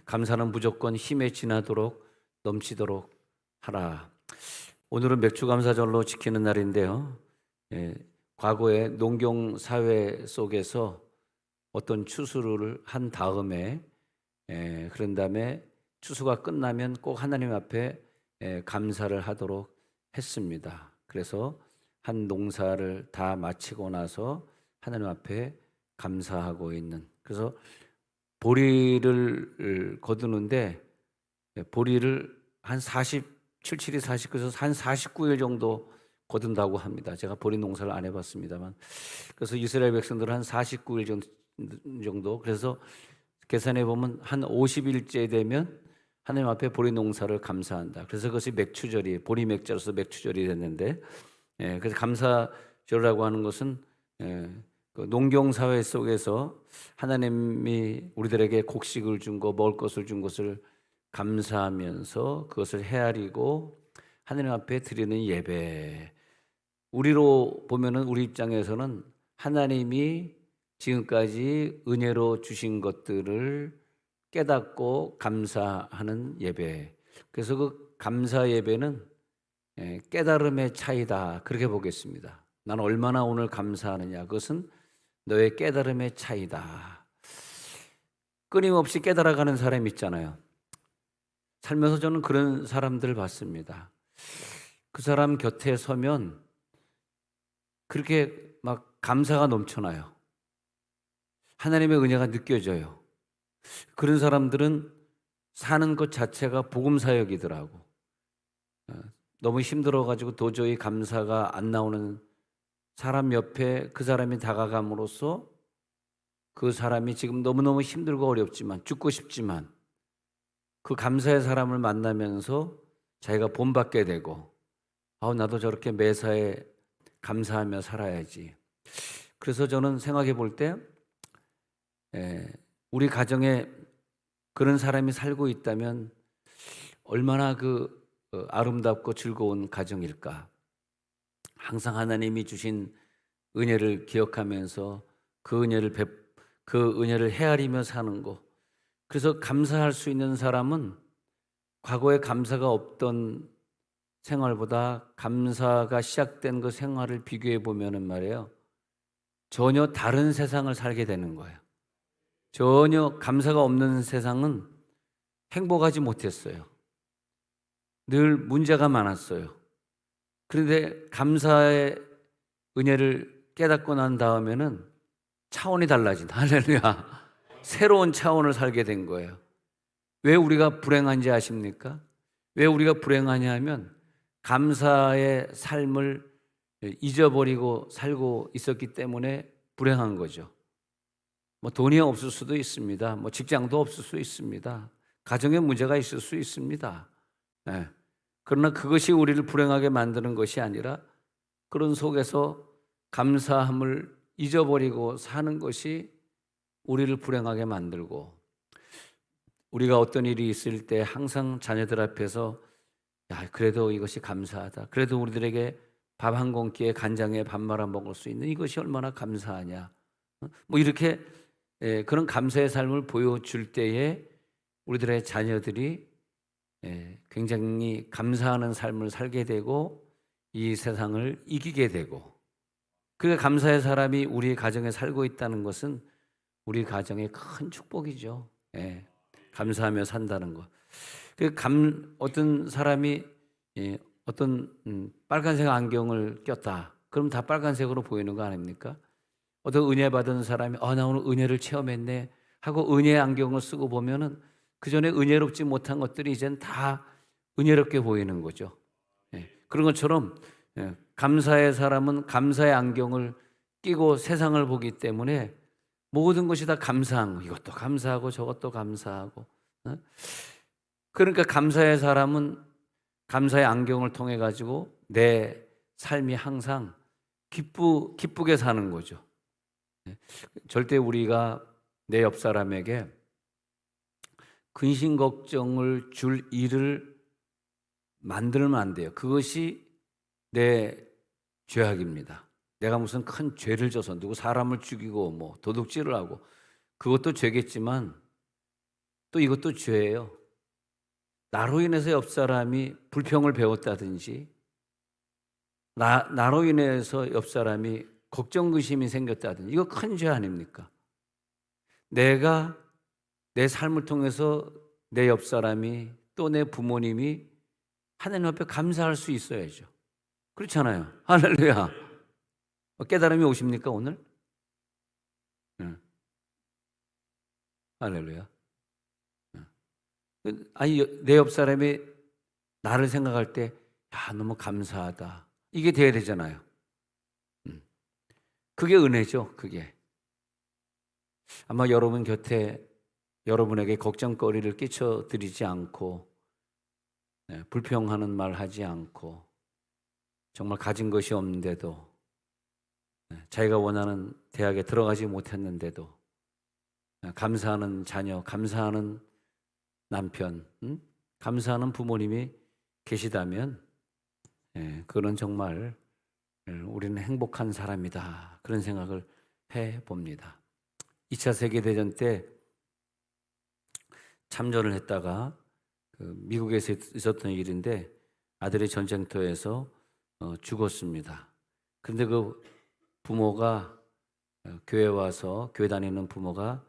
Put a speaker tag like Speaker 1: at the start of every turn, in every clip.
Speaker 1: 감사는 무조건 힘에 지나도록 넘치도록 하라. 오늘은 맥주감사절로 지키는 날인데요. 예, 과거에 농경 사회 속에서 어떤 추수를 한 다음에 그런 다음에 추수가 끝나면 꼭 하나님 앞에 감사를 하도록 했습니다. 그래서 한 농사를 다 마치고 나서 하나님 앞에 감사하고 있는, 그래서 보리를 거두는데 보리를 한 47일이 49에서 한 49일 정도 거둔다고 합니다. 제가 보리 농사를 안 해봤습니다만, 그래서 이스라엘 백성들은 한 49일 정도, 그래서 계산해 보면 한 50일째 되면 하나님 앞에 보리 농사를 감사한다. 그래서 그것이 맥추절이, 보리 맥자로서 맥추절이 됐는데, 그래서 감사절이라고 하는 것은 그 농경 사회 속에서 하나님이 우리들에게 곡식을 준 것, 먹을 것을 준 것을 감사하면서 그것을 헤아리고 하나님 앞에 드리는 예배. 우리로 보면은, 우리 입장에서는 하나님이 지금까지 은혜로 주신 것들을 깨닫고 감사하는 예배. 그래서 그 감사 예배는 깨달음의 차이다, 그렇게 보겠습니다. 나는 얼마나 오늘 감사하느냐, 그것은 너의 깨달음의 차이다. 끊임없이 깨달아가는 사람이 있잖아요. 살면서 저는 그런 사람들을 봤습니다. 그 사람 곁에 서면 그렇게 막 감사가 넘쳐나요. 하나님의 은혜가 느껴져요. 그런 사람들은 사는 것 자체가 복음 사역이더라고. 너무 힘들어가지고 도저히 감사가 안 나오는 사람 옆에 그 사람이 다가감으로써 그 사람이 지금 너무너무 힘들고 어렵지만, 죽고 싶지만, 그 감사의 사람을 만나면서 자기가 본받게 되고, 나도 저렇게 매사에 감사하며 살아야지. 그래서 저는 생각해 볼 때 우리 가정에 그런 사람이 살고 있다면 얼마나 아름답고 즐거운 가정일까. 항상 하나님이 주신 은혜를 기억하면서 그 은혜를 헤아리며 사는 거. 그래서 감사할 수 있는 사람은 과거에 감사가 없던 생활보다 감사가 시작된 그 생활을 비교해 보면은 말이에요, 전혀 다른 세상을 살게 되는 거예요. 전혀 감사가 없는 세상은 행복하지 못했어요. 늘 문제가 많았어요. 그런데 감사의 은혜를 깨닫고 난 다음에는 차원이 달라진, 할렐루야, 새로운 차원을 살게 된 거예요. 왜 우리가 불행한지 아십니까? 왜 우리가 불행하냐 하면 감사의 삶을 잊어버리고 살고 있었기 때문에 불행한 거죠. 뭐 돈이 없을 수도 있습니다. 뭐 직장도 없을 수 있습니다. 가정에 문제가 있을 수 있습니다. 네. 그러나 그것이 우리를 불행하게 만드는 것이 아니라 그런 속에서 감사함을 잊어버리고 사는 것이 우리를 불행하게 만들고, 우리가 어떤 일이 있을 때 항상 자녀들 앞에서 그래도 이것이 감사하다, 그래도 우리들에게 밥 한 공기에 간장에 밥 말아 먹을 수 있는 이것이 얼마나 감사하냐, 뭐 이렇게 그런 감사의 삶을 보여줄 때에 우리들의 자녀들이 굉장히 감사하는 삶을 살게 되고 이 세상을 이기게 되고, 그 감사의 사람이 우리 가정에 살고 있다는 것은 우리 가정의 큰 축복이죠. 감사하며 산다는 것. 어떤 사람이 어떤 빨간색 안경을 꼈다, 그럼 다 빨간색으로 보이는 거 아닙니까? 어떤 은혜 받은 사람이 나 오늘 은혜를 체험했네 하고 은혜의 안경을 쓰고 보면은 그 전에 은혜롭지 못한 것들이 이젠 다 은혜롭게 보이는 거죠. 그런 것처럼 감사의 사람은 감사의 안경을 끼고 세상을 보기 때문에 모든 것이 다 감사한 거, 이것도 감사하고 저것도 감사하고. 그러니까 감사의 사람은 감사의 안경을 통해 가지고 내 삶이 항상 기쁘게 사는 거죠. 절대 우리가 내 옆 사람에게 근심 걱정을 줄 일을 만들면 안 돼요. 그것이 내 죄악입니다. 내가 무슨 큰 죄를 져서 누구 사람을 죽이고 뭐 도둑질을 하고, 그것도 죄겠지만 또 이것도 죄예요. 나로 인해서 옆 사람이 불평을 배웠다든지 나로 인해서 옆 사람이 걱정 의심이 생겼다든지 이거 큰 죄 아닙니까? 내가 내 삶을 통해서 내 옆 사람이 또 내 부모님이 하나님 앞에 감사할 수 있어야죠. 그렇잖아요. 할렐루야. 깨달음이 오십니까 오늘? 응. 할렐루야. 아니 내 옆 사람이 나를 생각할 때 야, 너무 감사하다. 이게 돼야 되잖아요. 그게 은혜죠. 그게. 아마 여러분 곁에 여러분에게 걱정거리를 끼쳐 드리지 않고 불평하는 말 하지 않고 정말 가진 것이 없는데도 자기가 원하는 대학에 들어가지 못했는데도 감사하는 자녀, 감사하는 남편, 감사하는 부모님이 계시다면 그건 정말 우리는 행복한 사람이다. 그런 생각을 해봅니다. 2차 세계대전 때 참전을 했다가 미국에서 있었던 일인데 아들이 전쟁터에서 죽었습니다. 그런데 그 부모가 교회 와서 교회 다니는 부모가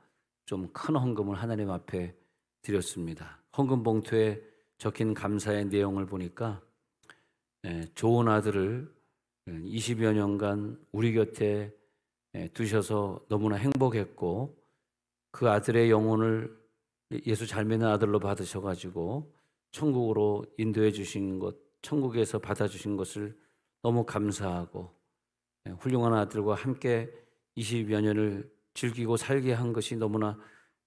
Speaker 1: 좀 큰 헌금을 하나님 앞에 드렸습니다. 헌금 봉투에 적힌 감사의 내용을 보니까 좋은 아들을 20여 년간 우리 곁에 두셔서 너무나 행복했고 그 아들의 영혼을 예수 잘 믿는 아들로 받으셔가지고 천국으로 인도해 주신 것, 천국에서 받아주신 것을 너무 감사하고 훌륭한 아들과 함께 20여 년을 즐기고 살게 한 것이 너무나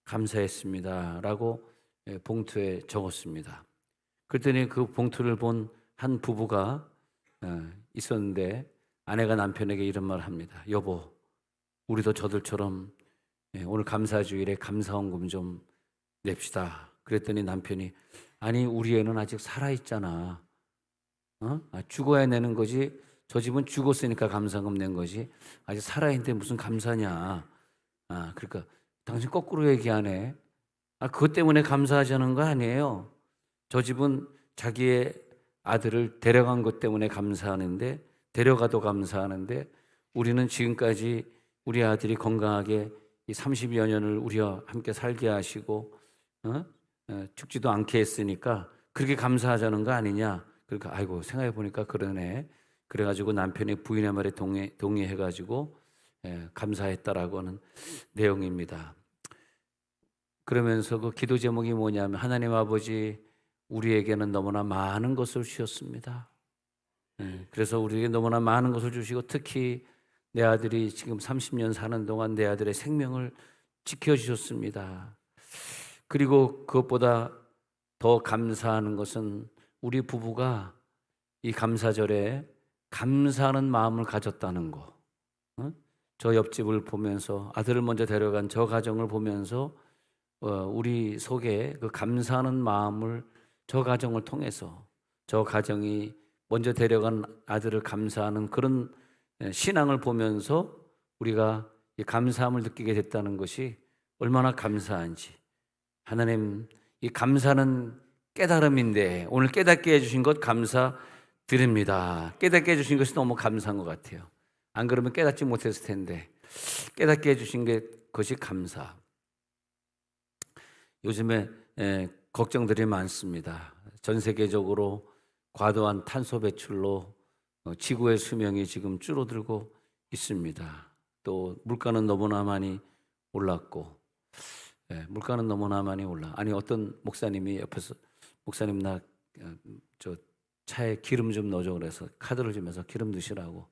Speaker 1: 감사했습니다 라고 봉투에 적었습니다. 그랬더니 그 봉투를 본 한 부부가 있었는데 아내가 남편에게 이런 말을 합니다. 여보, 우리도 저들처럼 오늘 감사주일에 감사헌금 좀 냅시다. 그랬더니 남편이 아니 우리 애는 아직 살아있잖아. 죽어야 내는 거지. 저 집은 죽었으니까 감사헌금 낸 거지. 아직 살아있는데 무슨 감사냐. 그러니까 당신 거꾸로 얘기하네. 그것 때문에 감사하자는 거 아니에요. 저 집은 자기의 아들을 데려간 것 때문에 감사하는데 데려가도 감사하는데 우리는 지금까지 우리 아들이 건강하게 이 30여 년을 우리와 함께 살게 하시고 죽지도 않게 했으니까 그렇게 감사하자는 거 아니냐. 그러니까 아이고 생각해 보니까 그러네. 그래가지고 남편이 부인의 말에 동의해가지고 감사했다라고 하는 내용입니다. 그러면서 그 기도 제목이 뭐냐면 하나님 아버지 우리에게는 너무나 많은 것을 주셨습니다. 그래서 우리에게 너무나 많은 것을 주시고 특히 내 아들이 지금 30년 사는 동안 내 아들의 생명을 지켜주셨습니다. 그리고 그것보다 더 감사하는 것은 우리 부부가 이 감사절에 감사하는 마음을 가졌다는 거. 저 옆집을 보면서 아들을 먼저 데려간 저 가정을 보면서 우리 속에 그 감사하는 마음을 저 가정을 통해서 저 가정이 먼저 데려간 아들을 감사하는 그런 신앙을 보면서 우리가 이 감사함을 느끼게 됐다는 것이 얼마나 감사한지. 하나님, 이 감사는 깨달음인데 오늘 깨닫게 해주신 것 감사드립니다. 깨닫게 해주신 것이 너무 감사한 것 같아요. 안 그러면 깨닫지 못했을 텐데 깨닫게 해주신 것이 감사. 요즘에 걱정들이 많습니다. 전 세계적으로 과도한 탄소 배출로 지구의 수명이 지금 줄어들고 있습니다. 또 물가는 너무나 많이 올랐고 물가는 너무나 많이 올라. 아니 어떤 목사님이 옆에서 목사님 나 저 차에 기름 좀 넣어줘 그래서 카드를 주면서 기름 넣으시라고.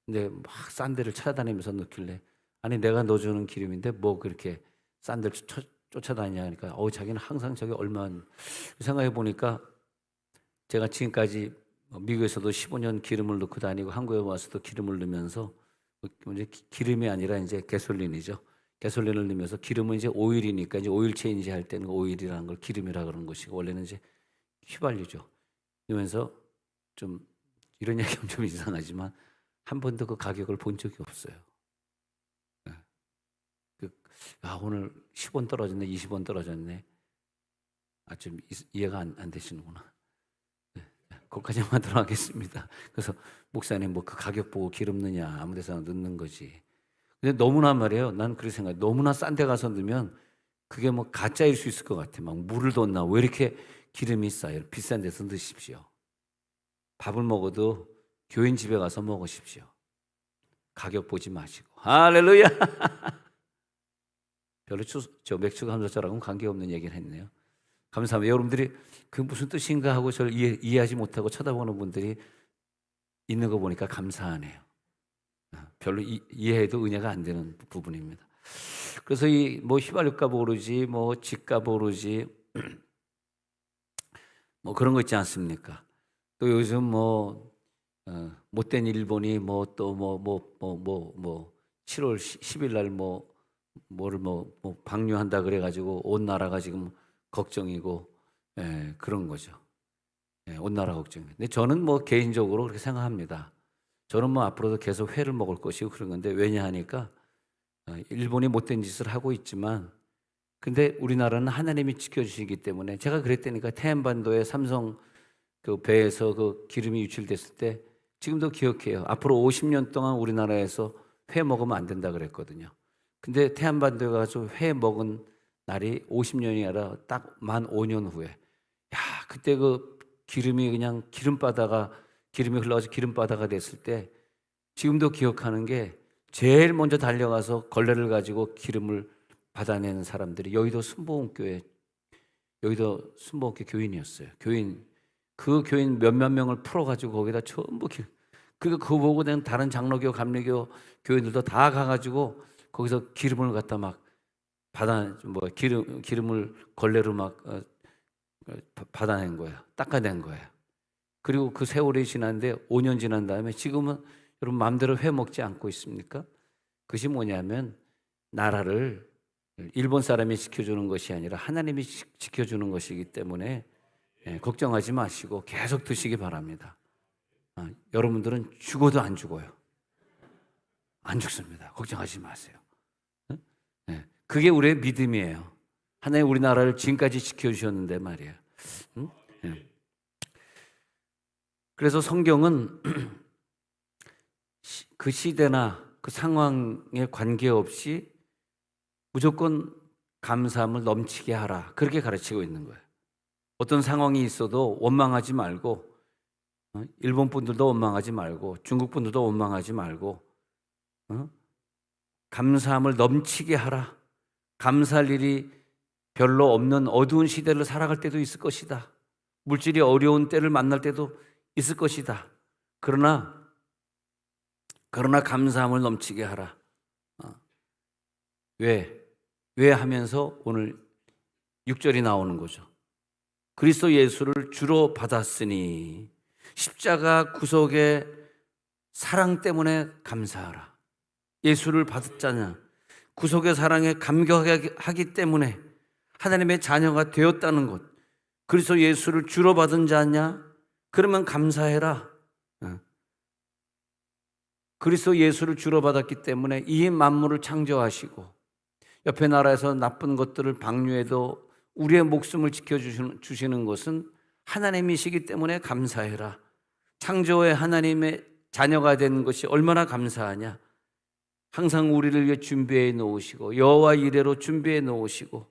Speaker 1: 근데 막 싼 데를 찾아다니면서 넣길래 아니 내가 넣어주는 기름인데 뭐 그렇게 싼 데를 쫓아다니냐 하니까 자기는 항상 저기 얼마 생각해 보니까 제가 지금까지 미국에서도 15년 기름을 넣고 다니고 한국에 와서도 기름을 넣으면서 이제 기름이 아니라 이제 가솔린이죠. 가솔린을 넣으면서 기름은 이제 오일이니까 이제 오일 체인지 할 때는 오일이라는 걸 기름이라 그러는 것이고 원래는 이제 휘발유죠. 그러면서 좀 이런 얘기하면 좀 이상하지만 한 번도 그 가격을 본 적이 없어요. 오늘 10원 떨어졌네, 20원 떨어졌네. 좀 이해가 안 되시는구나. 네, 거기까지만 하도록 하겠습니다. 그래서 목사님 뭐 그 가격 보고 기름 넣냐, 아무 데서나 넣는 거지. 근데 너무나 말이에요. 난 그렇게 생각해. 너무나 싼 데 가서 넣으면 그게 뭐 가짜일 수 있을 것 같아. 막 물을 뒀나, 왜 이렇게 기름이 싸요? 비싼 데서 넣으십시오. 밥을 먹어도 교인 집에 가서 먹으십시오. 가격 보지 마시고. 할렐루야. 별로 저 맥주 감사절하고는 관계없는 얘기를 했네요. 감사합니다. 여러분들이 그 무슨 뜻인가 하고 저를 이해하지 못하고 쳐다보는 분들이 있는 거 보니까 감사하네요. 별로 이해해도 은혜가 안 되는 부분입니다. 그래서 이 뭐 휘발유값 오르지, 뭐 집값 오르지, 뭐 그런 거 있지 않습니까? 또 요즘 뭐 못된 일본이 뭐 또 뭐 7월 10일 날 뭐를 방류한다 그래가지고 온 나라가 지금 걱정이고, 그런 거죠. 온 나라 걱정이. 근데 저는 뭐 개인적으로 그렇게 생각합니다. 저는 뭐 앞으로도 계속 회를 먹을 것이고 그런 건데, 왜냐 하니까 일본이 못된 짓을 하고 있지만, 근데 우리나라는 하나님이 지켜주시기 때문에, 제가 그랬다니까. 태안반도에 삼성 그 배에서 그 기름이 유출됐을 때 지금도 기억해요. 앞으로 50년 동안 우리나라에서 회 먹으면 안 된다 그랬거든요. 근데 태안반도에 가서 회 먹은 날이 50년이 아니라 딱 만 5년 후에, 야, 그때 그 기름이 그냥 기름이 흘러가서 기름바다가 됐을 때 지금도 기억하는 게, 제일 먼저 달려가서 걸레를 가지고 기름을 받아내는 사람들이 여의도 순복음교회 교인이었어요. 그 교인 몇몇 명을 풀어가지고 거기다 전부 그거 보고 된 다른 장로교, 감리교 교인들도 다 가가지고 거기서 기름을 갖다 막 기름을 걸레로 막 받아낸 거예요. 닦아낸 거예요. 그리고 그 세월이 지났는데 5년 지난 다음에 지금은 여러분 마음대로 회 먹지 않고 있습니까? 그것이 뭐냐면, 나라를 일본 사람이 지켜주는 것이 아니라 하나님이 지켜주는 것이기 때문에 걱정하지 마시고 계속 드시기 바랍니다. 여러분들은 죽어도 안 죽어요. 안 죽습니다. 걱정하지 마세요. 그게 우리의 믿음이에요. 하나님 우리나라를 지금까지 지켜주셨는데 말이에요. 그래서 성경은 그 시대나 그 상황에 관계없이 무조건 감사함을 넘치게 하라, 그렇게 가르치고 있는 거예요. 어떤 상황이 있어도 원망하지 말고, 일본 분들도 원망하지 말고, 중국 분들도 원망하지 말고, 감사함을 넘치게 하라. 감사할 일이 별로 없는 어두운 시대를 살아갈 때도 있을 것이다. 물질이 어려운 때를 만날 때도 있을 것이다. 그러나 감사함을 넘치게 하라. 왜 하면서 오늘 6절이 나오는 거죠. 그리스도 예수를 주로 받았으니 십자가 구속의 사랑 때문에 감사하라. 예수를 받았잖아. 구속의 사랑에 감격하기 때문에 하나님의 자녀가 되었다는 것. 그리스도 예수를 주로 받은 자냐? 그러면 감사해라. 그리스도 예수를 주로 받았기 때문에 이 만물을 창조하시고 옆에 나라에서 나쁜 것들을 방류해도 우리의 목숨을 지켜주시는 것은 하나님이시기 때문에 감사해라. 창조의 하나님의 자녀가 된 것이 얼마나 감사하냐. 항상 우리를 위해 준비해 놓으시고 여호와 이레로 준비해 놓으시고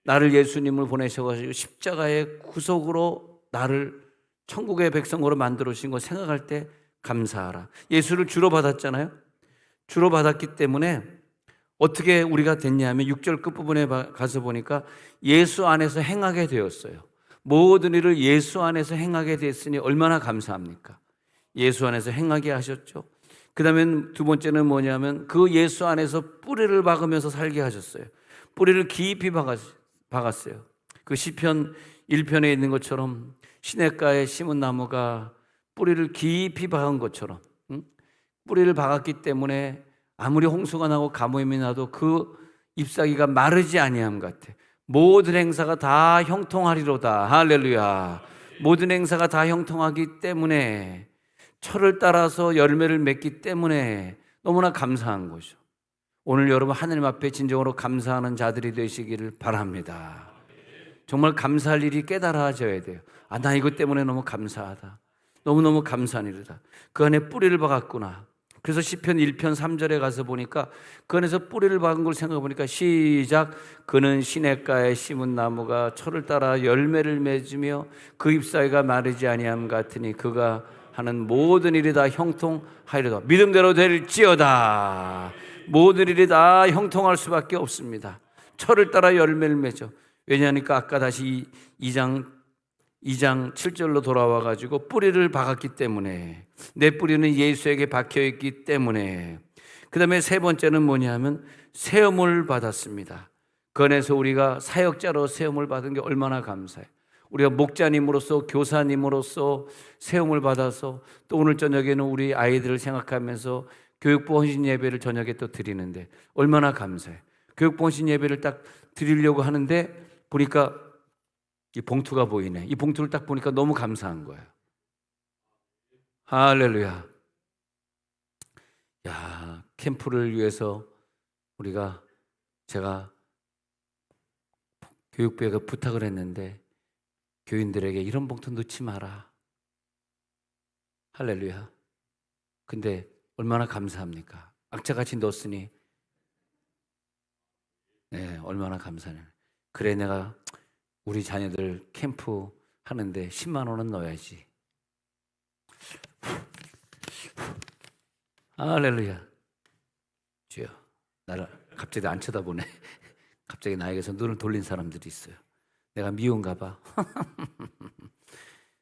Speaker 1: 나를, 예수님을 보내셔가지고 십자가의 구속으로 나를 천국의 백성으로 만들어 주신 거 생각할 때 감사하라. 예수를 주로 받았잖아요. 주로 받았기 때문에 어떻게 우리가 됐냐 하면 6절 끝부분에 가서 보니까 예수 안에서 행하게 되었어요. 모든 일을 예수 안에서 행하게 됐으니 얼마나 감사합니까? 예수 안에서 행하게 하셨죠. 그 다음에 두 번째는 뭐냐면 그 예수 안에서 뿌리를 박으면서 살게 하셨어요. 뿌리를 깊이 박았어요. 그 시편 1편에 있는 것처럼 시냇가에 심은 나무가 뿌리를 깊이 박은 것처럼, 뿌리를 박았기 때문에 아무리 홍수가 나고 가뭄이 나도 그 잎사귀가 마르지 아니함 같아. 모든 행사가 다 형통하리로다. 할렐루야. 모든 행사가 다 형통하기 때문에, 철을 따라서 열매를 맺기 때문에 너무나 감사한 거죠. 오늘 여러분 하나님 앞에 진정으로 감사하는 자들이 되시기를 바랍니다. 정말 감사할 일이 깨달아져야 돼요. 아, 나 이것 때문에 너무 감사하다. 너무너무 감사한 일이다. 그 안에 뿌리를 박았구나. 그래서 시편 1편 3절에 가서 보니까 그 안에서 뿌리를 박은 걸 생각해 보니까 시작. 그는 시냇가에 심은 나무가 철을 따라 열매를 맺으며 그 잎사귀가 마르지 아니함 같으니 그가 하는 모든 일이 다 형통하리로다. 믿음대로 될지어다. 모든 일이 다 형통할 수밖에 없습니다. 철을 따라 열매를 맺어. 왜냐하니까 아까 다시 2장 7절로 돌아와 가지고 뿌리를 박았기 때문에, 내 뿌리는 예수에게 박혀 있기 때문에. 그 다음에 세 번째는 뭐냐면 세움을 받았습니다. 그 안에서 우리가 사역자로 세움을 받은 게 얼마나 감사해요. 우리가 목자님으로서, 교사님으로서 세움을 받아서 또 오늘 저녁에는 우리 아이들을 생각하면서 교육부 헌신 예배를 저녁에 또 드리는데 얼마나 감사해요. 교육부 헌신 예배를 딱 드리려고 하는데 보니까 이 봉투가 보이네. 이 봉투를 딱 보니까 너무 감사한 거예요. 할렐루야. 야, 캠프를 위해서 제가 교육부에 부탁을 했는데 교인들에게 이런 봉투 넣지 마라. 할렐루야. 근데 얼마나 감사합니까? 악착같이 넣었으니, 네, 얼마나 감사해요. 그래, 내가 우리 자녀들 캠프 하는데 10만 원은 넣어야지. 할렐루야. 주여, 나를 갑자기 안 쳐다보네. 갑자기 나에게서 눈을 돌린 사람들이 있어요. 내가 미운가 봐.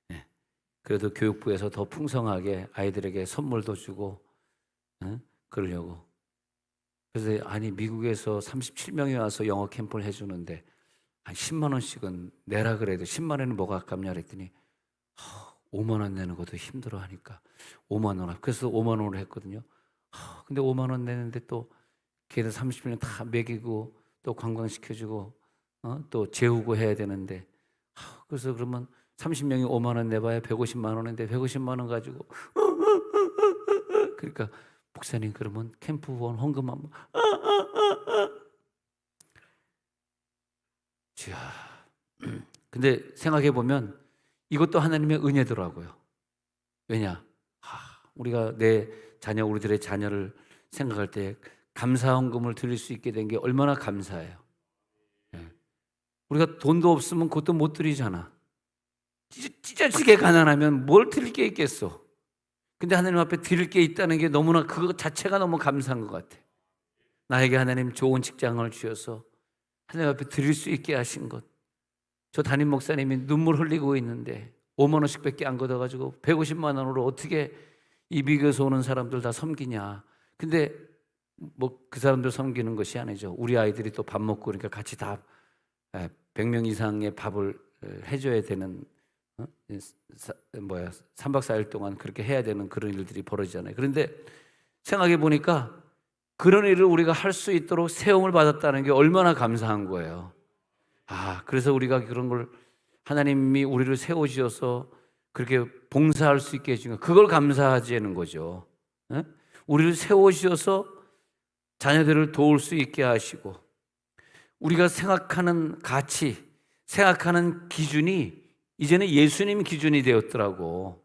Speaker 1: 네. 그래도 교육부에서 더 풍성하게 아이들에게 선물도 주고, 그러려고. 그래서 아니, 미국에서 37명이 와서 영어 캠프를 해주는데 한 10만 원씩은 내라 그래도 10만 원은 뭐가 아깝냐 그랬더니 5만 원 내는 것도 힘들어 하니까 5만 원. 그래서 5만 원으로 했거든요. 근데 5만 원 내는데 또 걔들 30명 다 먹이고 또 관광시켜주고 또 재우고 해야 되는데, 그래서 그러면 30명이 5만 원 내봐야 150만 원인데 150만 원 가지고 그러니까 목사님 그러면 캠프원 헌금 한번. 자, 근데 생각해 보면 이것도 하나님의 은혜더라고요. 왜냐? 우리가 우리들의 자녀를 생각할 때 감사 헌금을 드릴 수 있게 된 게 얼마나 감사해요. 네. 우리가 돈도 없으면 그것도 못 드리잖아. 찢어지게 가난하면 뭘 드릴 게 있겠어. 근데 하나님 앞에 드릴 게 있다는 게 너무나 그거 자체가 너무 감사한 것 같아. 나에게 하나님 좋은 직장을 주셔서 하나님 앞에 드릴 수 있게 하신 것. 저 담임 목사님이 눈물 흘리고 있는데 5만 원씩 밖에 안 걷어가지고 150만 원으로 어떻게 이 미국에서 오는 사람들 다 섬기냐. 근데 뭐 그 사람들 섬기는 것이 아니죠. 우리 아이들이 또 밥 먹고 그러니까 같이 다 100명 이상의 밥을 해줘야 되는 3박 4일 동안 그렇게 해야 되는 그런 일들이 벌어지잖아요. 그런데 생각해 보니까 그런 일을 우리가 할 수 있도록 세움을 받았다는 게 얼마나 감사한 거예요. 그래서 우리가 그런 걸 하나님이 우리를 세워주셔서 그렇게 봉사할 수 있게 해준 거, 그걸 감사하자는 거죠. 우리를 세워주셔서 자녀들을 도울 수 있게 하시고, 우리가 생각하는 가치, 생각하는 기준이 이제는 예수님 기준이 되었더라고.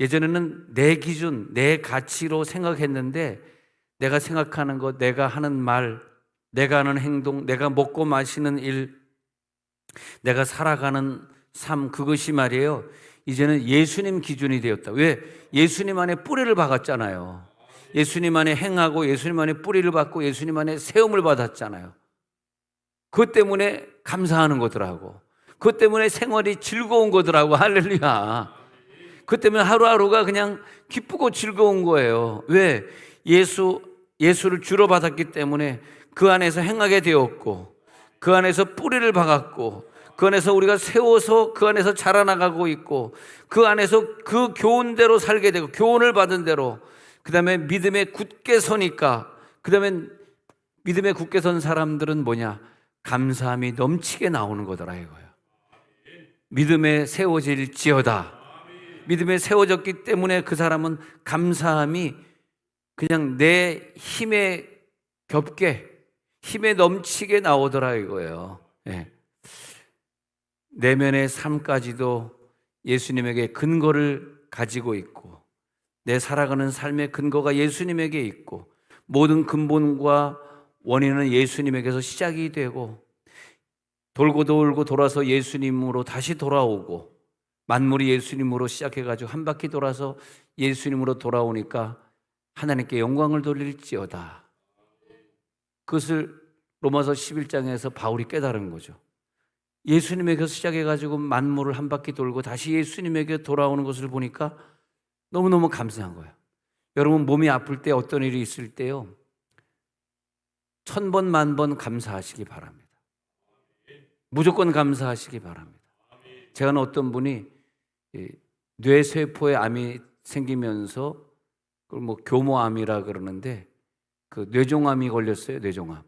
Speaker 1: 예전에는 내 기준, 내 가치로 생각했는데 내가 생각하는 것, 내가 하는 말, 내가 하는 행동, 내가 먹고 마시는 일, 내가 살아가는 삶, 그것이 말이에요, 이제는 예수님 기준이 되었다. 왜? 예수님 안에 뿌리를 박았잖아요. 예수님 안에 행하고 예수님 안에 뿌리를 박고 예수님 안에 세움을 받았잖아요. 그것 때문에 감사하는 거더라고. 그것 때문에 생활이 즐거운 거더라고. 할렐루야. 그것 때문에 하루하루가 그냥 기쁘고 즐거운 거예요. 왜? 예수를 주로 받았기 때문에 그 안에서 행하게 되었고, 그 안에서 뿌리를 박았고, 그 안에서 우리가 세워서 그 안에서 자라나가고 있고, 그 안에서 그 교훈대로 살게 되고, 교훈을 받은 대로, 그 다음에 믿음에 굳게 서니까, 그 다음에 믿음에 굳게 선 사람들은 뭐냐? 감사함이 넘치게 나오는 거더라 이거예요. 믿음에 세워질지어다. 믿음에 세워졌기 때문에 그 사람은 감사함이 그냥 내 힘에 겹게, 힘에 넘치게 나오더라 이거예요. 네. 내면의 삶까지도 예수님에게 근거를 가지고 있고, 내 살아가는 삶의 근거가 예수님에게 있고, 모든 근본과 원인은 예수님에게서 시작이 되고, 돌고 돌고 돌아서 예수님으로 다시 돌아오고, 만물이 예수님으로 시작해가지고 한 바퀴 돌아서 예수님으로 돌아오니까 하나님께 영광을 돌릴지어다. 그것을 로마서 11장에서 바울이 깨달은 거죠. 예수님에게서 시작해가지고 만물을 한 바퀴 돌고 다시 예수님에게 돌아오는 것을 보니까 너무너무 감사한 거예요. 여러분, 몸이 아플 때, 어떤 일이 있을 때요, 1000번 만번 감사하시기 바랍니다. 무조건 감사하시기 바랍니다. 제가 아는 어떤 분이 뇌세포에 암이 생기면서 그걸 뭐 교모암이라 그러는데, 그 뇌종암이 걸렸어요. 뇌종암.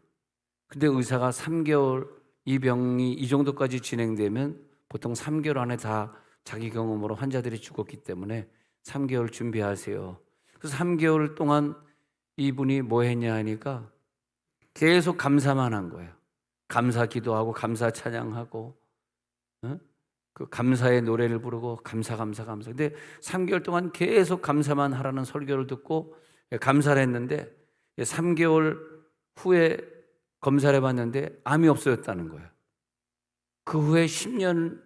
Speaker 1: 근데 의사가 3개월, 이 병이 이 정도까지 진행되면 보통 3개월 안에 다 자기 경험으로 환자들이 죽었기 때문에 3개월 준비하세요. 그래서 3개월 동안 이분이 뭐 했냐 하니까 계속 감사만 한 거예요. 감사 기도하고 감사 찬양하고, 그 감사의 노래를 부르고 감사. 근데 3개월 동안 계속 감사만 하라는 설교를 듣고 감사를 했는데, 3개월 후에 검사를 해봤는데 암이 없어졌다는 거예요. 그 후에 10년,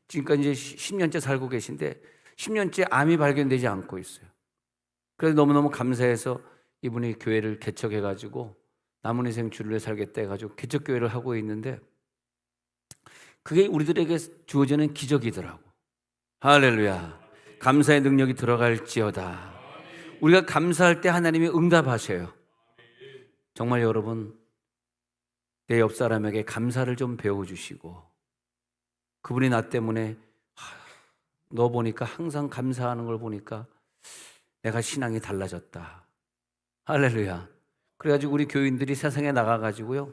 Speaker 1: 지금까지 이제 10년째 살고 계신데 10년째 암이 발견되지 않고 있어요. 그래서 너무너무 감사해서 이분이 교회를 개척해가지고 남은 인생 주를 살겠다 해가지고 개척교회를 하고 있는데, 그게 우리들에게 주어지는 기적이더라고. 할렐루야. 감사의 능력이 들어갈지어다. 우리가 감사할 때 하나님이 응답하셔요. 정말 여러분, 내 옆 사람에게 감사를 좀 배워주시고, 그분이 나 때문에 너 보니까 항상 감사하는 걸 보니까 내가 신앙이 달라졌다. 할렐루야. 그래가지고 우리 교인들이 세상에 나가가지고요,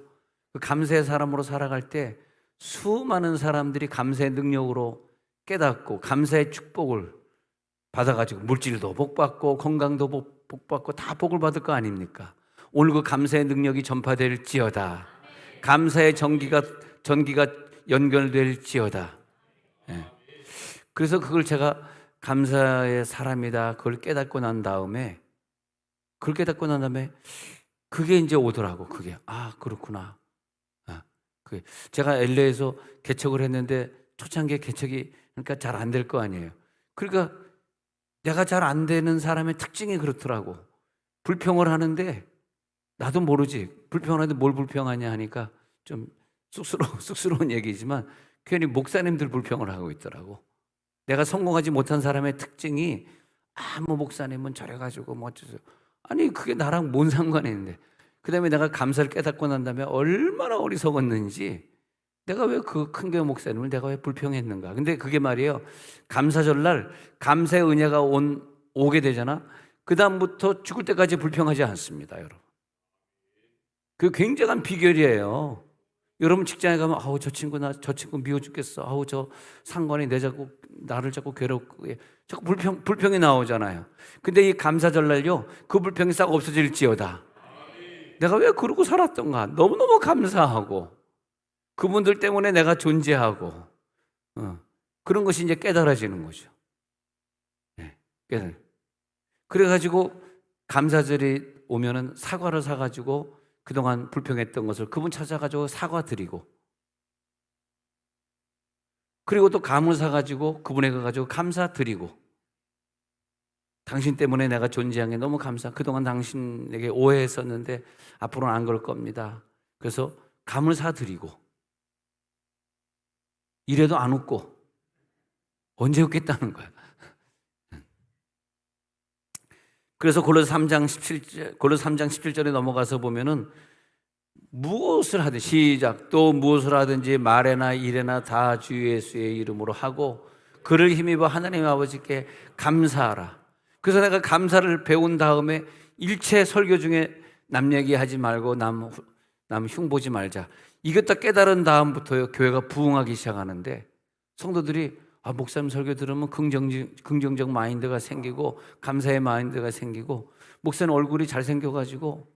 Speaker 1: 그 감사의 사람으로 살아갈 때 수많은 사람들이 감사의 능력으로 깨닫고 감사의 축복을 받아가지고 물질도 복받고 건강도 복받고 다 복을 받을 거 아닙니까? 오늘 그 감사의 능력이 전파될지어다. 감사의 전기가 연결될지어다. 예. 그래서 그걸 제가 감사의 사람이다, 그걸 깨닫고 난 다음에 그게 이제 오더라고. 그게 그렇구나. 제가 LA에서 개척을 했는데 초창기에 개척이 그러니까 잘 안 될 거 아니에요. 그러니까 내가 잘 안 되는 사람의 특징이 그렇더라고. 불평을 하는데 나도 모르지. 불평을 하는데 뭘 불평하냐 하니까 좀 쑥스러운 얘기지만 괜히 목사님들 불평을 하고 있더라고. 내가 성공하지 못한 사람의 특징이 뭐 목사님은 저래가지고 뭐 어쩌죠. 아니 그게 나랑 뭔 상관이 있는데. 그 다음에 내가 감사를 깨닫고 난 다음에 얼마나 어리석었는지, 내가 왜 그 큰 교회 목사님을 내가 왜 불평했는가. 근데 그게 말이에요, 감사절날 감사의 은혜가 오게 되잖아. 그 다음부터 죽을 때까지 불평하지 않습니다, 여러분. 그 굉장한 비결이에요. 여러분 직장에 가면 저 친구 미워 죽겠어. 저 상관이 나를 자꾸 괴롭고 자꾸 불평이 나오잖아요. 근데 이 감사절날요, 그 불평이 싹 없어질지어다. 내가 왜 그러고 살았던가. 너무너무 감사하고 그분들 때문에 내가 존재하고 그런 것이 이제 깨달아지는 거죠. 그래가지고 감사절이 오면은 사과를 사가지고 그동안 불평했던 것을 그분 찾아가지고 사과드리고, 그리고 또 감을 사가지고 그분에게 가지고 감사드리고, 당신 때문에 내가 존재한 게 너무 그동안 당신에게 오해했었는데 앞으로는 안 그럴 겁니다. 그래서 감을 사드리고, 이래도 안 웃고 언제 웃겠다는 거야. 그래서 골로새 3장 17절에 넘어가서 보면은 무엇을 하든 시작 또 무엇을 하든지 말에나 일에나 다 주 예수의 이름으로 하고 그를 힘입어 하나님 아버지께 감사하라. 그래서 내가 감사를 배운 다음에 일체 설교 중에 남 얘기하지 말고 남 흉보지 말자. 이것 다 깨달은 다음부터요, 교회가 부흥하기 시작하는데 성도들이 목사님 설교 들으면 긍정적 마인드가 생기고 감사의 마인드가 생기고, 목사님 얼굴이 잘생겨가지고.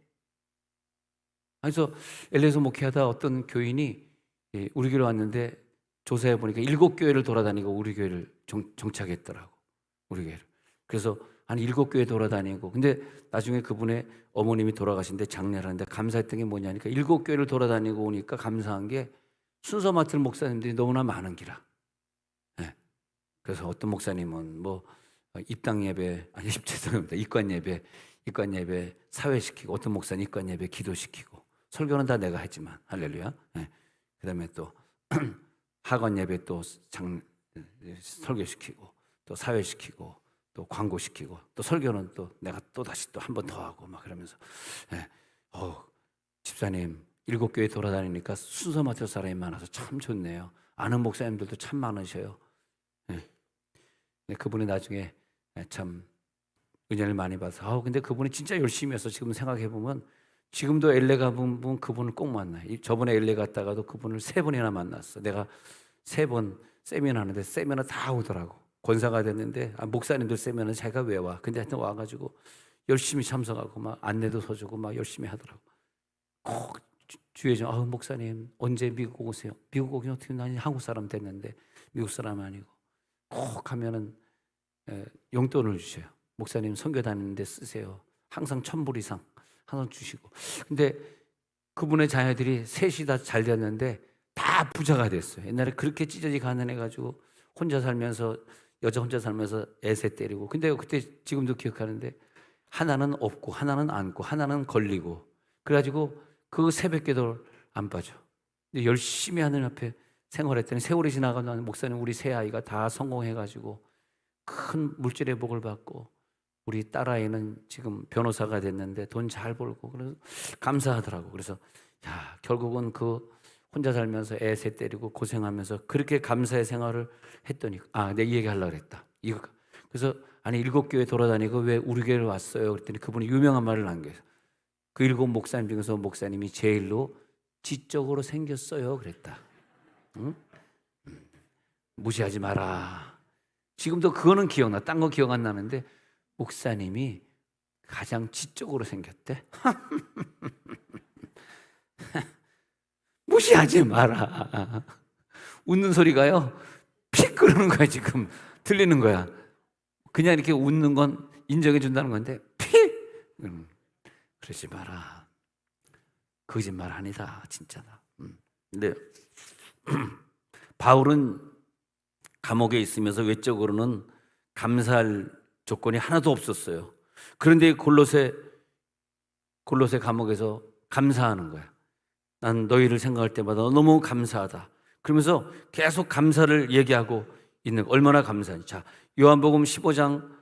Speaker 1: 그래서 LA에서 목회하다 어떤 교인이 우리 교회 왔는데 조사해 보니까 7교회를 돌아다니고 우리 교회를 정착했더라고. 우리 교회를. 그래서 한 7교회 돌아다니고, 근데 나중에 그분의 어머님이 돌아가신데 장례를 하는데 감사했던 게 뭐냐니까 7교회를 돌아다니고 오니까 감사한 게 순서 맡을 목사님들이 너무나 많은 기라. 네. 그래서 어떤 목사님은 뭐 입당 예배, 아니 죄송합니다, 이관 예배 사회시키고, 어떤 목사는 이관 예배 기도시키고, 설교는 다 내가 했지만 할렐루야. 네. 그다음에 또 학원 예배 또 설교시키고, 또 사회시키고, 또 광고시키고, 또 설교는 또 내가 또 다시 또 한 번 더 하고 막 그러면서, 예. 집사님 7교회 돌아다니니까 순서 맡을 사람이 많아서 참 좋네요. 아는 목사님들도 참 많으셔요. 예. 그분이 나중에 참 은혜를 많이 받아서, 근데 그분이 진짜 열심히 해서 지금 생각해 보면 지금도 LA 가보면 그분을 꼭 만나요. 저번에 LA 갔다가도 그분을 3번이나 만났어. 내가 3번 세미나 하는데 세미나 다 오더라고. 권사가 됐는데 목사님들 세미나는 자기가 왜 와? 근데 하여튼 와가지고 열심히 참석하고 막 안내도 서주고 막 열심히 하더라고. 꼭 주위에 좀 목사님 언제 미국 오세요? 미국 오긴 어떻게, 난 한국 사람 됐는데 미국 사람 아니고. 꼭 하면은 용돈을 주셔요. 목사님 선교 다니는데 쓰세요. 항상 1,000불 이상 항상 주시고. 근데 그분의 자녀들이 셋이 다 잘 됐는데 다 부자가 됐어요. 옛날에 그렇게 찢어지 가난해가지고 혼자 살면서, 여자 혼자 살면서 애새 때리고. 근데 그때 지금도 기억하는데 하나는 없고 하나는 안고 하나는 걸리고, 그래가지고 그 새벽기도를 안 빠져. 근데 열심히 하는 앞에 생활했더니 세월이 지나가고 나면 목사님 우리 세 아이가 다 성공해가지고 큰 물질의 복을 받고, 우리 딸아이는 지금 변호사가 됐는데 돈 잘 벌고, 그래서 감사하더라고. 그래서 야, 결국은 그 혼자 살면서 애새 때리고 고생하면서 그렇게 감사의 생활을 했더니, 내 이 얘기 하려고 그랬다. 이거. 그래서 아니 7교회 돌아다니고 왜 우리 교회를 왔어요? 그랬더니 그분이 유명한 말을 남겨요. 그 7 목사님 중에서 목사님이 제일로 지적으로 생겼어요. 그랬다. 응? 무시하지 마라. 지금도 그거는 기억나. 딴 거 기억 안 나는데 목사님이 가장 지적으로 생겼대. 무시하지 마라. 웃는 소리가요 픽 끓는 거야. 지금 들리는 거야. 그냥 이렇게 웃는 건 인정해 준다는 건데 픽! 그러지 마라. 거짓말 아니다. 진짜다. 근데 바울은 감옥에 있으면서 외적으로는 감사할 조건이 하나도 없었어요. 그런데 골로새 감옥에서 감사하는 거야. 난 너희를 생각할 때마다 너무 감사하다. 그러면서 계속 감사를 얘기하고 있는 거. 얼마나 감사한지. 자, 요한복음 15장,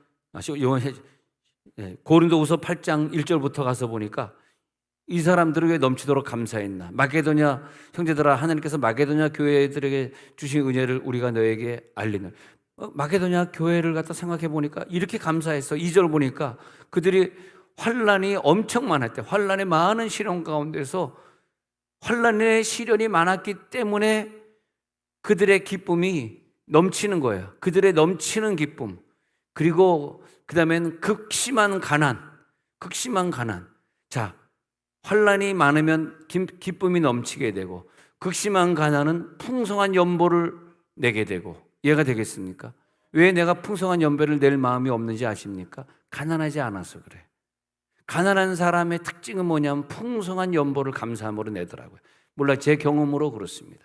Speaker 1: 고린도후서 8장 1절부터 가서 보니까 이 사람들을 왜 넘치도록 감사했나? 마게도냐 형제들아, 하나님께서 마게도냐 교회들에게 주신 은혜를 우리가 너에게 알리는. 마게도냐 교회를 갖다 생각해 보니까 이렇게 감사했어. 2절 보니까 그들이 환난이 엄청 많았대. 환난의 많은 시련 가운데서 환난의 시련이 많았기 때문에 그들의 기쁨이 넘치는 거예요. 그들의 넘치는 기쁨. 그리고 그 다음엔 극심한 가난. 자, 환난이 많으면 기쁨이 넘치게 되고, 극심한 가난은 풍성한 연보를 내게 되고. 이해가 되겠습니까? 왜 내가 풍성한 연배를 낼 마음이 없는지 아십니까? 가난하지 않아서 그래. 가난한 사람의 특징은 뭐냐면 풍성한 연보를 감사함으로 내더라고요. 몰라, 제 경험으로 그렇습니다.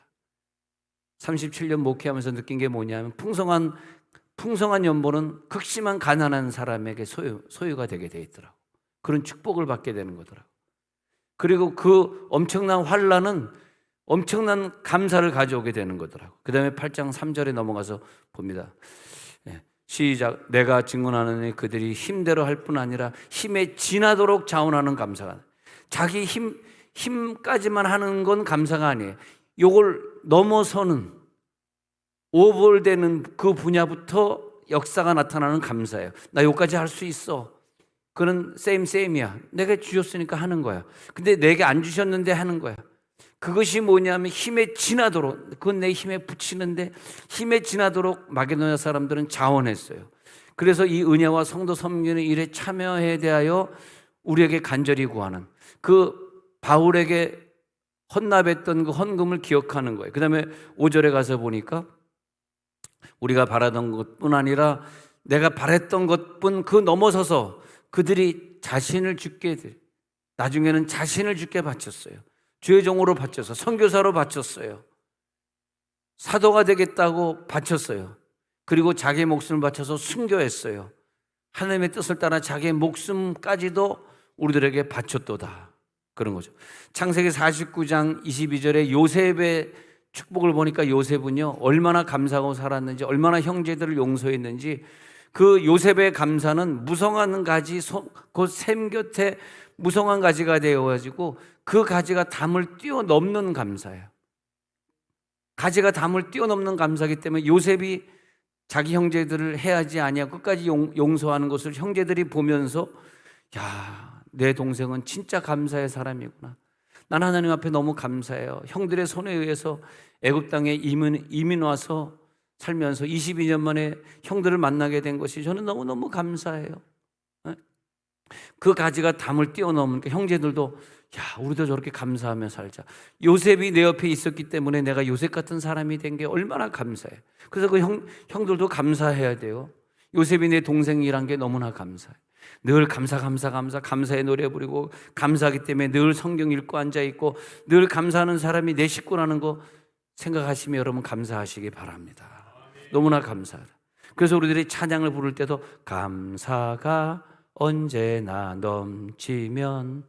Speaker 1: 37년 목회하면서 느낀 게 뭐냐면 풍성한 연보는 극심한 가난한 사람에게 소유가 되게 돼 있더라고. 그런 축복을 받게 되는 거더라고. 그리고 그 엄청난 환난은 엄청난 감사를 가져오게 되는 거더라고. 그 다음에 8장 3절에 넘어가서 봅니다. 시작. 내가 증언하노니 그들이 힘대로 할 뿐 아니라 힘에 지나도록 자원하는 감사가. 자기 힘까지만 하는 건 감사가 아니에요. 요걸 넘어서는, 오버되는 그 분야부터 역사가 나타나는 감사예요. 나 요까지 할 수 있어. 그는 세임이야. 내가 주셨으니까 하는 거야. 근데 내게 안 주셨는데 하는 거야. 그것이 뭐냐면 힘에 지나도록, 그건 내 힘에 붙이는데 힘에 지나도록 마게도냐 사람들은 자원했어요. 그래서 이 은혜와 성도 섬기는 일에 참여에 대하여 우리에게 간절히 구하는, 그 바울에게 헌납했던 그 헌금을 기억하는 거예요. 그 다음에 5절에 가서 보니까 우리가 바라던 것뿐 아니라 내가 바랬던 것뿐 그 넘어서서 그들이 자신을 주께, 나중에는 자신을 주께 바쳤어요. 주의 종으로 바쳐서 선교사로 바쳤어요. 사도가 되겠다고 바쳤어요. 그리고 자기의 목숨을 바쳐서 순교했어요. 하나님의 뜻을 따라 자기의 목숨까지도 우리들에게 바쳤도다. 그런 거죠. 창세기 49장 22절에 요셉의 축복을 보니까 요셉은요 얼마나 감사하고 살았는지, 얼마나 형제들을 용서했는지, 그 요셉의 감사는 무성한 가지, 그 샘 곁에 무성한 가지가 되어가지고 그 가지가 담을 뛰어넘는 감사예요. 가지가 담을 뛰어넘는 감사이기 때문에 요셉이 자기 형제들을 해하지 아니하고 끝까지 용서하는 것을 형제들이 보면서, 야, 내 동생은 진짜 감사의 사람이구나. 난 하나님 앞에 너무 감사해요. 형들의 손에 의해서 애굽 땅에 이민 와서 살면서 22년 만에 형들을 만나게 된 것이 저는 너무너무 감사해요. 그 가지가 담을 뛰어넘으니까 형제들도, 야, 우리도 저렇게 감사하며 살자. 요셉이 내 옆에 있었기 때문에 내가 요셉 같은 사람이 된 게 얼마나 감사해. 그래서 그 형들도 감사해야 돼요. 요셉이 내 동생이란 게 너무나 감사해. 늘 감사의 노래 부르고, 감사하기 때문에 늘 성경 읽고 앉아있고, 늘 감사하는 사람이 내 식구라는 거 생각하시며 여러분 감사하시기 바랍니다. 너무나 감사하다. 그래서 우리들이 찬양을 부를 때도 감사가 언제나 넘치면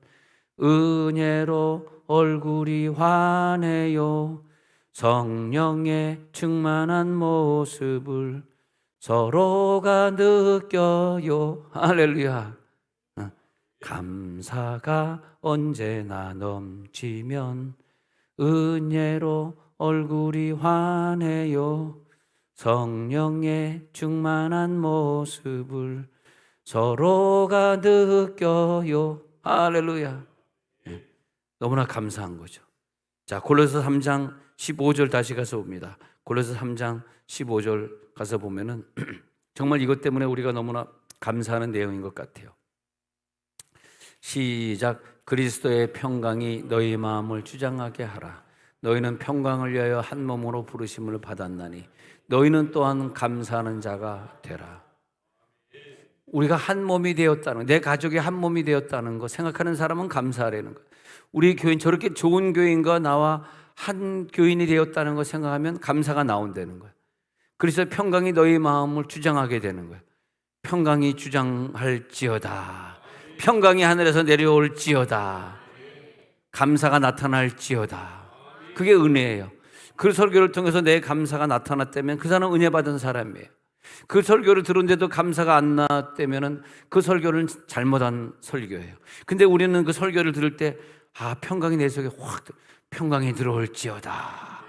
Speaker 1: 은혜로 얼굴이 환해요. 성령의 충만한 모습을 서로가 느껴요. 할렐루야. 감사가 언제나 넘치면 은혜로 얼굴이 환해요. 성령의 충만한 모습을 서로가 느껴요. 할렐루야. 너무나 감사한 거죠. 자, 골로새 3장 15절 다시 가서 봅니다. 골로새 3장 15절 가서 보면은 정말 이것 때문에 우리가 너무나 감사하는 내용인 것 같아요. 시작. 그리스도의 평강이 너희 마음을 주장하게 하라. 너희는 평강을 위하여 한 몸으로 부르심을 받았나니 너희는 또한 감사하는 자가 되라. 우리가 한 몸이 되었다는, 내 가족이 한 몸이 되었다는 거 생각하는 사람은 감사하라는 거예요. 우리 교인, 저렇게 좋은 교인과 나와 한 교인이 되었다는 거 생각하면 감사가 나온다는 거예요. 그래서 평강이 너희 마음을 주장하게 되는 거예요. 평강이 주장할지어다. 평강이 하늘에서 내려올지어다. 감사가 나타날지어다. 그게 은혜예요. 그 설교를 통해서 내 감사가 나타났다면 그 사람은 은혜 받은 사람이에요. 그 설교를 들었는데도 감사가 안 나왔다면 그 설교는 잘못한 설교예요. 근데 우리는 그 설교를 들을 때, 아, 평강이 내 속에 확, 평강이 들어올지어다.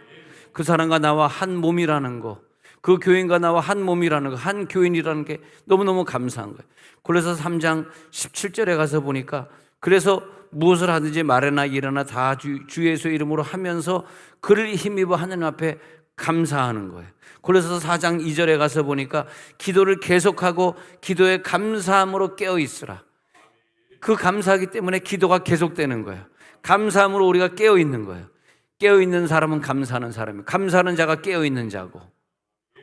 Speaker 1: 그 사람과 나와 한 몸이라는 거, 그 교인과 나와 한 몸이라는 거, 한 교인이라는 게 너무너무 감사한 거예요. 그래서 3장 17절에 가서 보니까, 그래서 무엇을 하든지 말이나 일이나 다 주 예수의 이름으로 하면서 그를 힘입어 하나님 앞에 감사하는 거예요. 그래서 4장 2절에 가서 보니까 기도를 계속하고 기도에 감사함으로 깨어 있으라. 그 감사하기 때문에 기도가 계속되는 거예요. 감사함으로 우리가 깨어 있는 거예요. 깨어 있는 사람은 감사하는 사람이에요. 감사하는 자가 깨어 있는 자고,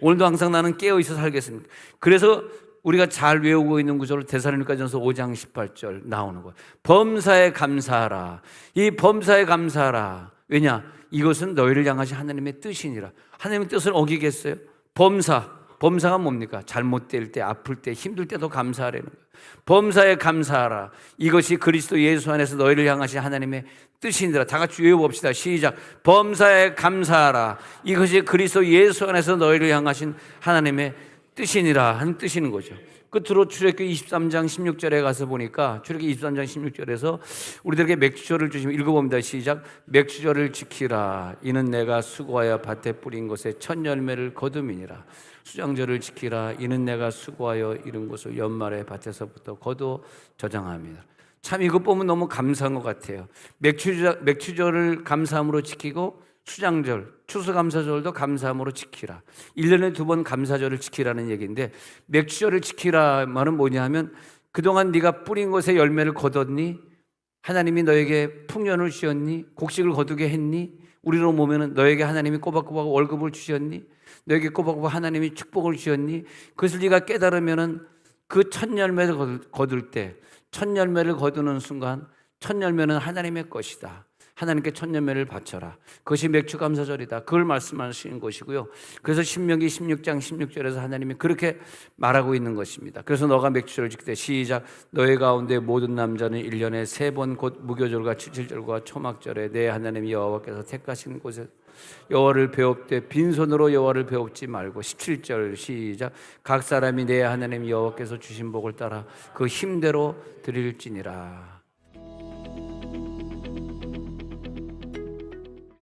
Speaker 1: 오늘도 항상 나는 깨어 있어 살겠습니다. 그래서 우리가 잘 외우고 있는 구절을 데살로니가전서 5장 18절 나오는 거예요. 범사에 감사하라. 이 범사에 감사하라. 왜냐? 이것은 너희를 향하신 하나님의 뜻이니라. 하나님의 뜻을 어기겠어요? 범사가 뭡니까? 잘못될 때, 아플 때, 힘들 때도 감사하라는 거예요. 범사에 감사하라. 이것이 그리스도 예수 안에서 너희를 향하신 하나님의 뜻이니라. 다 같이 외워봅시다. 시작. 범사에 감사하라. 이것이 그리스도 예수 안에서 너희를 향하신 하나님의 뜻이니라 하는 뜻이는 거죠. 끝으로 출애굽기 23장 16절에 가서 보니까, 출애굽기 23장 16절에서 우리들에게 맥주절을 주시면 읽어봅니다. 시작. 맥주절을 지키라. 이는 내가 수고하여 밭에 뿌린 것에 첫 열매를 거둠이니라. 수장절을 지키라. 이는 내가 수고하여 이룬 것을 연말에 밭에서부터 거두어 저장합니다. 참 이것 보면 너무 감사한 것 같아요. 맥주절을 감사함으로 지키고, 수장절, 추수감사절도 감사함으로 지키라. 1년에 2번 감사절을 지키라는 얘기인데, 맥주절을 지키라 말은 뭐냐 하면, 그동안 네가 뿌린 것에 열매를 거뒀니? 하나님이 너에게 풍년을 주셨니? 곡식을 거두게 했니? 우리로 보면은 너에게 하나님이 꼬박꼬박 월급을 주셨니? 너에게 꼬박꼬박 하나님이 축복을 주셨니? 그것을 네가 깨달으면은 그 첫 열매를 거둘 때, 첫 열매를 거두는 순간 첫 열매는 하나님의 것이다. 하나님께 첫 열매를 바쳐라. 그것이 맥주감사절이다. 그걸 말씀하시는 것이고요. 그래서 신명기 16장 16절에서 하나님이 그렇게 말하고 있는 것입니다. 그래서 너가 맥주를 지킬 때 시작. 너희 가운데 모든 남자는 1년에 3번 곧 무교절과 칠칠절과 초막절에 내 하나님 여호와께서 택하신 곳에 여호와를 배웁되 빈손으로 여호와를 배웁지 말고 17절 시작. 각 사람이 내 하나님 여호와께서 주신 복을 따라 그 힘대로 드릴지니라.